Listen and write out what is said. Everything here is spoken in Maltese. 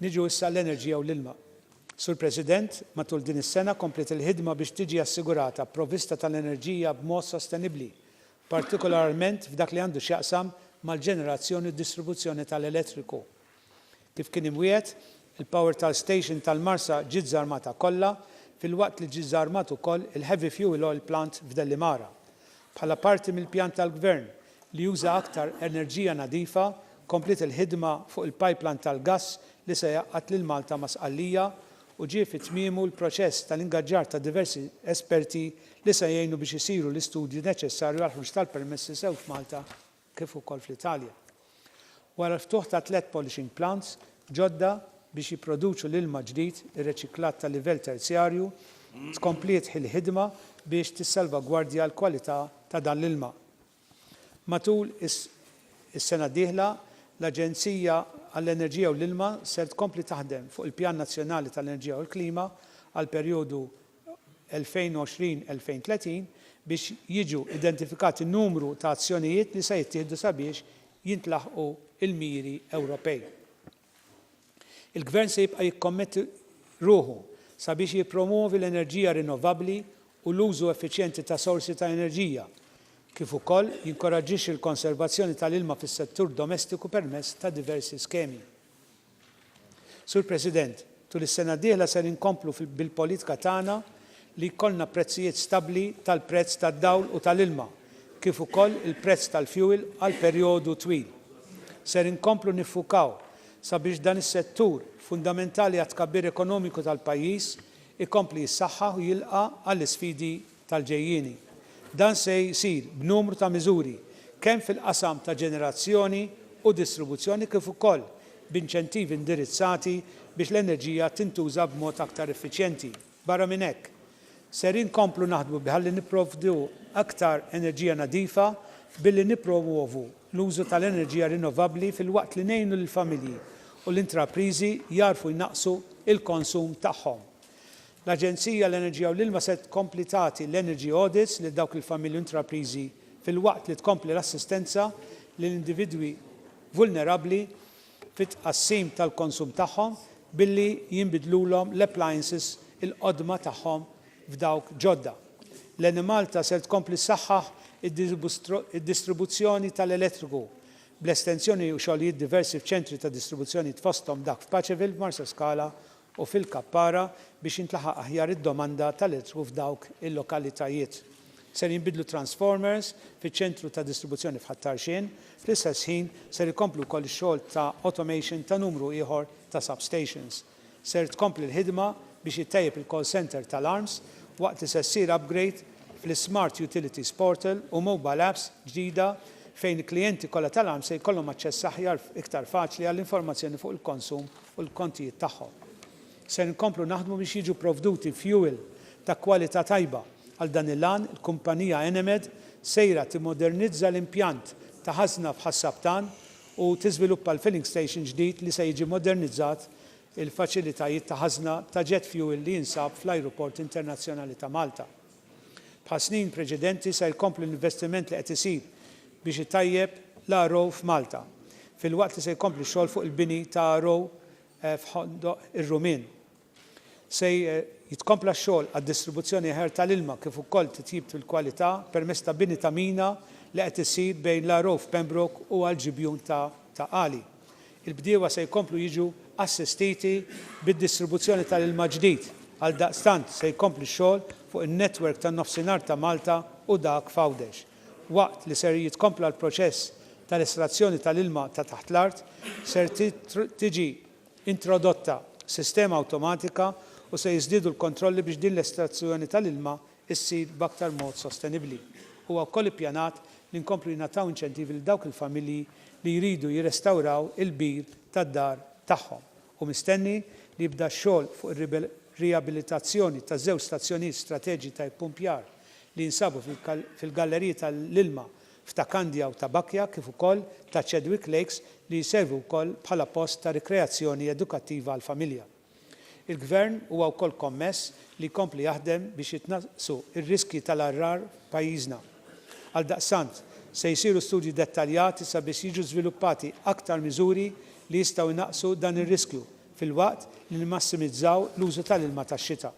Niġu issa l-Enerġija u l-Ilma. Sur President, matul din is-sena komplet il-ħidma biex tiġi assigurata provvista tal-enerġija b'mod sostenibbli, partikolarment f'dak li għandu x'jaqsam mal-ġenerazzjoni u distribuzzjoni tal-elettriku. Kif kien imwiet, il-power tal-station tal-Marsa ġiet żarmata kollha fil-waqt li ġiet żarmat ukoll il-heavy fuel oil plant f'Dellimara. Bħala parti mill-pjan tal-Gvern li juża aktar enerġija nadifa, komplet il-ħidma fuq il-pipeline tal-gass li se jaqqat lil Malta ma' Sqallija u ġie fit-tmiemu l-proċess tal-ingaġġar ta' diversi esperti li se jgħinu biex isiru l-istudji neċessarju għal ħruġ tal-permessi sew f'Malta kif ukoll fl-Italja. Wara l-ftuħ ta' 3 polishing plants ġodda biex jipproduċu l-ilma ġdid ir-reċiklat ta' livell terzjarju, tkomplet il-ħidma biex tissalvagwardja l-kwalità ta' dan l-ilma. Matul is-sena d-dieħla l-Aġenzija għall-Enerġija u l-Ilma ser tkompli taħdem fuq il-Pjan Nazzjonali tal-Enerġija u l-Klima għal perjodu 2020-2030 biex jiġu identifikati numru ta' azzjonijiet li se jittieħdu sabiex jintlaħqu il-miri Ewropej. Il-Gvern se jibqa' jikkommetti ruħu sabiex jippromovi l-enerġija rinnovabbli u l-użu effiċjenti ta' sorsi ta' enerġija, kif ukoll jinkoraġġixxi l-konservazzjoni tal-ilma fis-settur domestiku permezz ta' diversi skemi. Sur President, tul is-sena d-dieħla se inkomplu bil-politika tagħna li jkollna prezzijiet stabbli tal-prezz tad-dawl u tal-ilma, kif ukoll il-prezz tal-fuel għal perjodu twil. Se inkomplu niffukaw sabiex dan is-settur fundamentali għat tkabbir ekonomiku tal-pajjiż ikompli jissaħħaħ u jilqa' għall-isfidi tal-ġejjieni. Dan se jsir b'numru ta' miżuri kemm fil-qasam ta' ġenerazzjoni u distribuzzjoni kif ukoll b'inċentivi indirizzati biex l-enerġija tintuża b'mod aktar effiċjenti. Barra minn hekk, ser inkomplu naħdmu biħalli nipprovdu aktar enerġija nadifa billi nippromuovu l-użu tal-enerġija rinnovabbli fil-waqt li ngħinu lill-familji u l-intrapriżi jarfu jnaqsu il-konsum tagħhom. L-Aġenzija l-Enerġija u l-Ilma se tkompli tagħti l-energy audits lil dawk il-familji u intrapriżi fil-waqt li tkompli l-assistenza lil individwi vulnerabbli fit-tqassim tal-konsum tagħhom billi jinbidlulhom l-appliances il-qodma tagħhom f'dawk ġodda. L-Malta se tkompli ssaħħaħ id-distribuzzjoni tal-elettriku bl-estensjoni u xogħlijiet diversi f'ċentri ta' distribuzzjoni tfosthom dak f'Paċeville, Marsa Scala u fil-Kappara biex jintlaħaq aħjar id-domanda tal-elettriku f'dawk il-lokalitajiet. Ser jinbidlu transformers fiċ-ċentru ta' distribuzzjoni f'Ħattarxien, fl-istess ħin ser ikomplu wkoll ix-xogħol ta' automation ta' numru ieħor ta' substations. Ser tkompli l-ħidma biex jittejjeb il-call center tal-Arms waqt li se ssir upgrade fl-Smart Utilities Portal u mobile apps ġdida fejn il-klijenti kollha tal-Arms se jkollhom aċċess aħjar iktar faċli għall-informazzjoni fuq il-konsum u l-kontijiet tagħhom. Se nkomplu naħdmu biex jiġu provduti fuel ta' kwalità tajba. Għal dan il-għan, il-kumpanija Enemed sejra timmodernizza l-impjant ta' ħażna f'Ħassabtan u tiżviluppa l-filling station ġdid li se jiġi modernizzat il-faċilitajiet ta' ħażna ta' jet fuel li jinsab fl-Ajruport Internazzjonali ta' Malta. Bħal snin preċedenti se jkomplu l-investiment li qed isir biex itajjeb l-Arrow f'Malta. Fil-waqt li se jkomplu xogħol fuq il-bini ta' Arrow f'Ħondoq ir-Rumin. Se jitkompla x-xogħol għad-distribuzzjoni ħer tal-ilma kif ukoll titjib fil-kwalità permezz ta' bini ta' mina li qed isir bejn l-Arrow f'Pembroke u għall-ġibjun ta' Qali. Il-bdiewa se jkomplu jiġu assistiti bid-distribuzzjoni tal-ilma ġdid. Għal daqstant se jkompli x-xogħol fuq in-netwerk tan-nofsinhar ta' Malta u dak f'Għawdex. Waqt li ser jitkompla l-proċess tal-estrazzjoni tal-ilma ta' taħt l-art ser tiġi introdotta sistema awtomatika u se jiżdiedu l-kontrolli biex din l-estrazzjoni tal-ilma issir b'aktar mod sostenibbli. Huwa wkoll ippjanat li nkomplu jingħataw inċentivi lil dawk il-familji li jridu jirrestawraw il-bir tad-dar tagħhom. U mistenni li jibda x-xogħol fuq ir-riabilitazzjoni ta' żewġ stazzjonijiet strateġiċi ta' pumpjar li jinsabu fil-galleriji tal-ilma f'Takandja u Tabakja kif ukoll ta' Chedwick Lakes li jservu wkoll bħala post ta' rikreazzjoni edukattiva għall-familja. Il-Gvern huwa wkoll kommess li jkompli jaħdem biex jitnaqsu ir-riski tal-arrar pajjiżna. Għaldaqstant se jsiru studji dettaljati sabiex jiġu żviluppati aktar miżuri li jistgħu jnaqsu dan ir-riskju fil-waqt li nimmassimizzaw l-użu tal-ilma tax-xita.